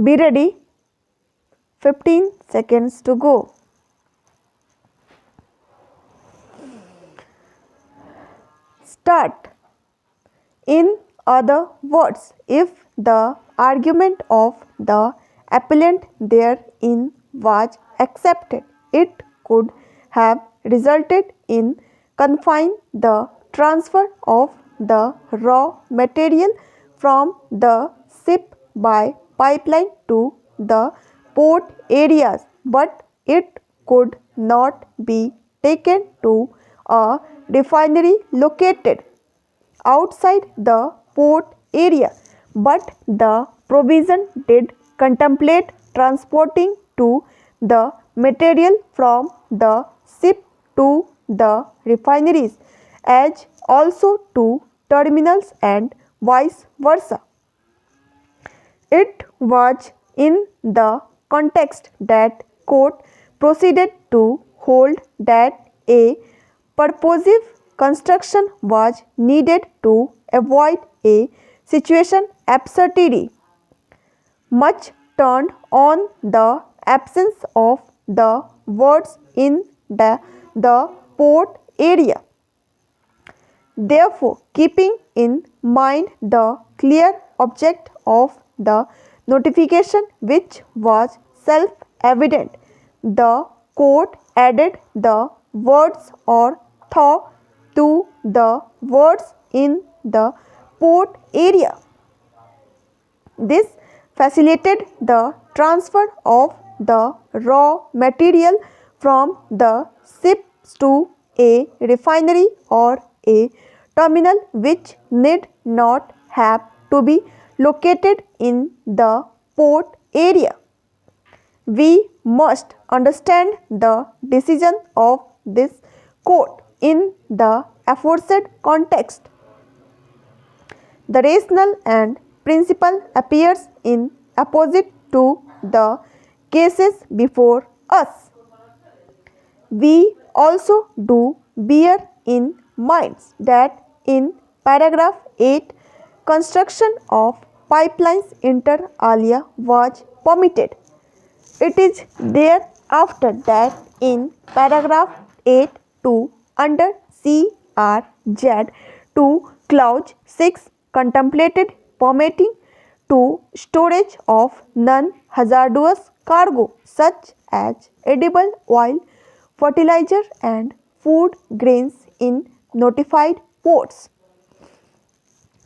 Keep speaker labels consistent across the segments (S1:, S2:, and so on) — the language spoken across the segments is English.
S1: Be ready. 15 seconds to go. Start. In other words, if the argument of the appellant therein was accepted, it could have resulted in confining the transfer of the raw material from the ship by pipeline to the port areas, but it could not be taken to a refinery located outside the port area, but the provision did contemplate transporting to the material from the ship to the refineries as also to terminals and vice versa. It was in the context that court proceeded to hold that a purposive construction was needed to avoid a situation absurdity. Much turned on the absence of the words in the port area. Therefore, keeping in mind the clear object of the notification, which was self-evident, the court added the words or thaw to the words in the port area. This facilitated the transfer of the raw material from the ships to a refinery or a terminal which need not have to be located in the port area. We must understand the decision of this court in the aforesaid context. The rationale and principle appears in opposite to the cases before us. We also do bear in mind that in paragraph 8, construction of pipelines inter alia was permitted. It is thereafter that in paragraph 8 to under CRZ 2 clause 6 contemplated permitting to storage of non-hazardous cargo such as edible oil, fertilizer and food grains in notified ports.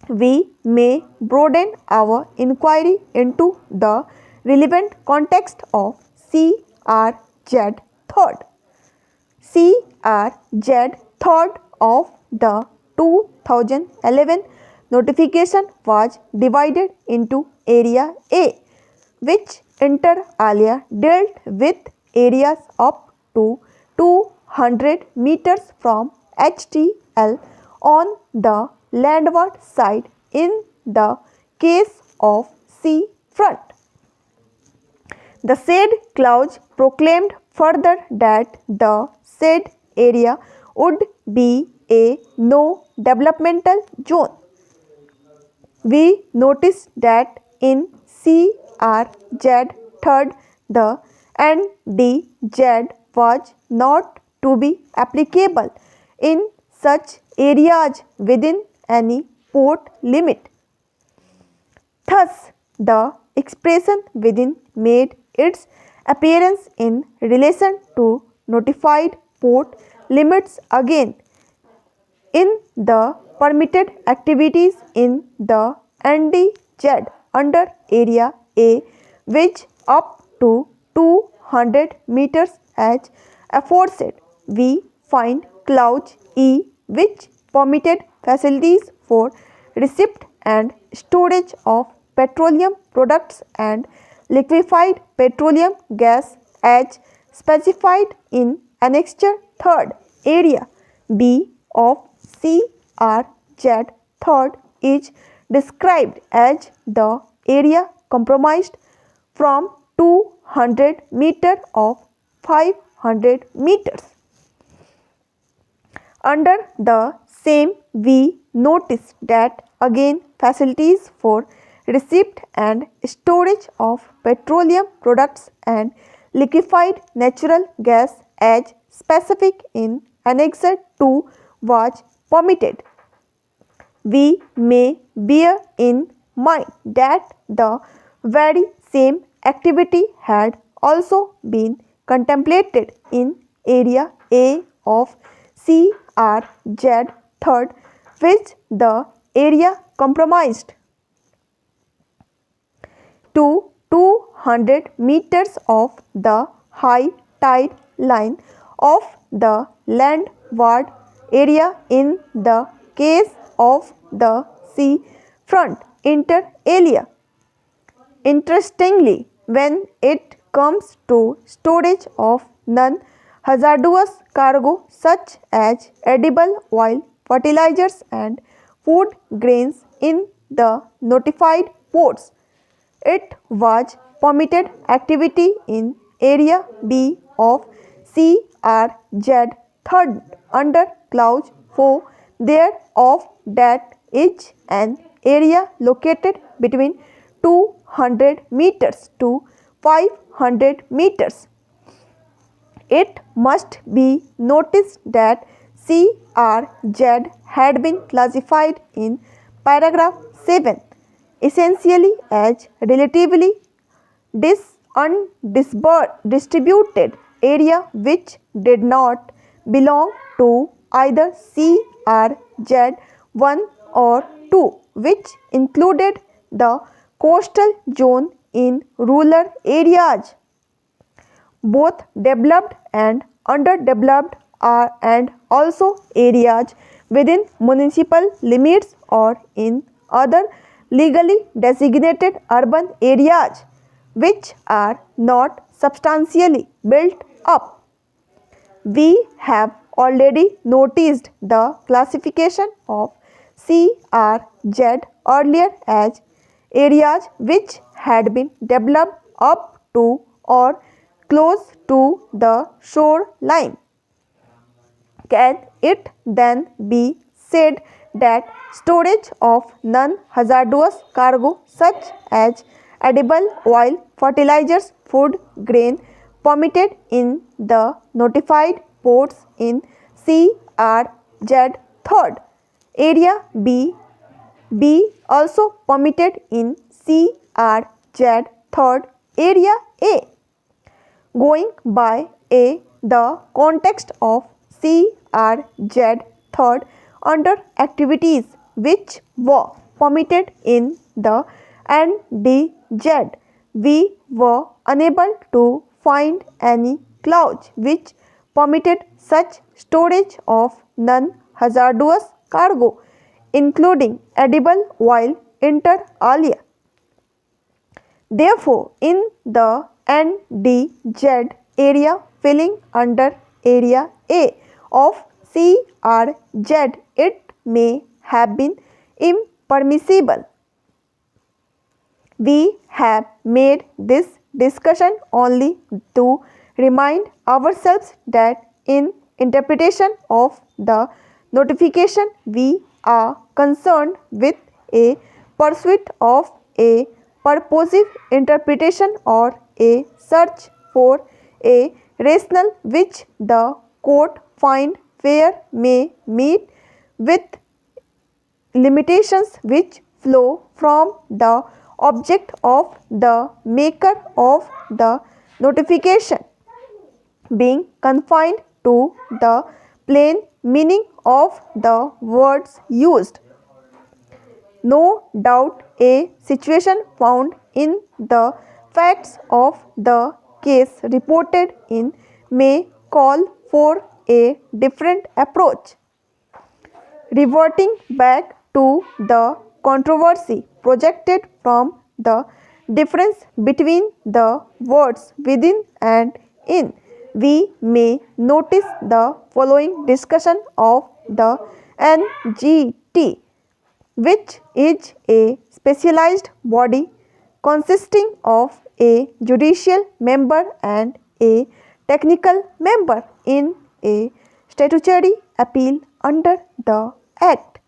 S1: We may broaden our inquiry into the relevant context of CRZ 3rd. CRZ 3rd of the 2011 notification was divided into Area A, which inter alia dealt with areas up to 200 meters from HTL on the landward side in the case of sea front. The said clause proclaimed further that the said area would be a no developmental zone. We notice that in CRZ 3rd the NDZ was not to be applicable in such areas within any port limit. Thus, the expression within made its appearance in relation to notified port limits again in the permitted activities in the NDZ under Area A, which up to 200 meters as aforesaid. We find clause E, which permitted facilities for receipt and storage of petroleum products and liquefied petroleum gas as specified in Annexure 3rd. Area B of CRZ 3rd is described as the area comprised from 200 meter of 500 meters. Under the same, we notice that again facilities for receipt and storage of petroleum products and liquefied natural gas as specific in Annex 2 was permitted. We may bear in mind that the very same activity had also been contemplated in Area A of CRZ 3rd, which the area comprised to 200 meters of the high tide line of the landward area in the case of the sea front inter alia. Interestingly, when it comes to storage of non-hazardous cargo such as edible oil, fertilizers and food grains in the notified ports, it was permitted activity in Area B of CRZ 3rd under Clause 4 thereof, that is an area located between 200 meters to 500 meters. It must be noticed that CRZ had been classified in paragraph 7 essentially as relatively undistributed area which did not belong to either CRZ 1 or 2, which included the coastal zone in rural areas. Both developed and underdeveloped are and also areas within municipal limits or in other legally designated urban areas which are not substantially built up. We have already noticed the classification of CRZ earlier as areas which had been developed up to or close to the shoreline. Can it then be said that storage of non-hazardous cargo such as edible oil, fertilizers, food, grain permitted in the notified ports in CRZ 3rd Area B also permitted in CRZ 3rd Area A? Going by the context of CRZ 3rd under activities which were permitted in the NDZ, we were unable to find any clause which permitted such storage of non-hazardous cargo, including edible oil, inter alia. Therefore, in the NDZ area falling under Area A of CRZ, it may have been impermissible. We have made this discussion only to remind ourselves that in interpretation of the notification we are concerned with a pursuit of a purposive interpretation or a search for a rationale which the court find fair may meet with limitations which flow from the object of the maker of the notification being confined to the plain meaning of the words used. No doubt a situation found in the facts of the case reported in may call for a different approach. Reverting back to the controversy projected from the difference between the words within and in, we may notice the following discussion of the NGT, which is a specialized body consisting of a judicial member and a technical member in a statutory appeal under the Act.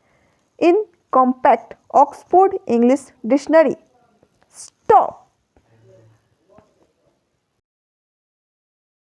S1: In compact Oxford English Dictionary, stop.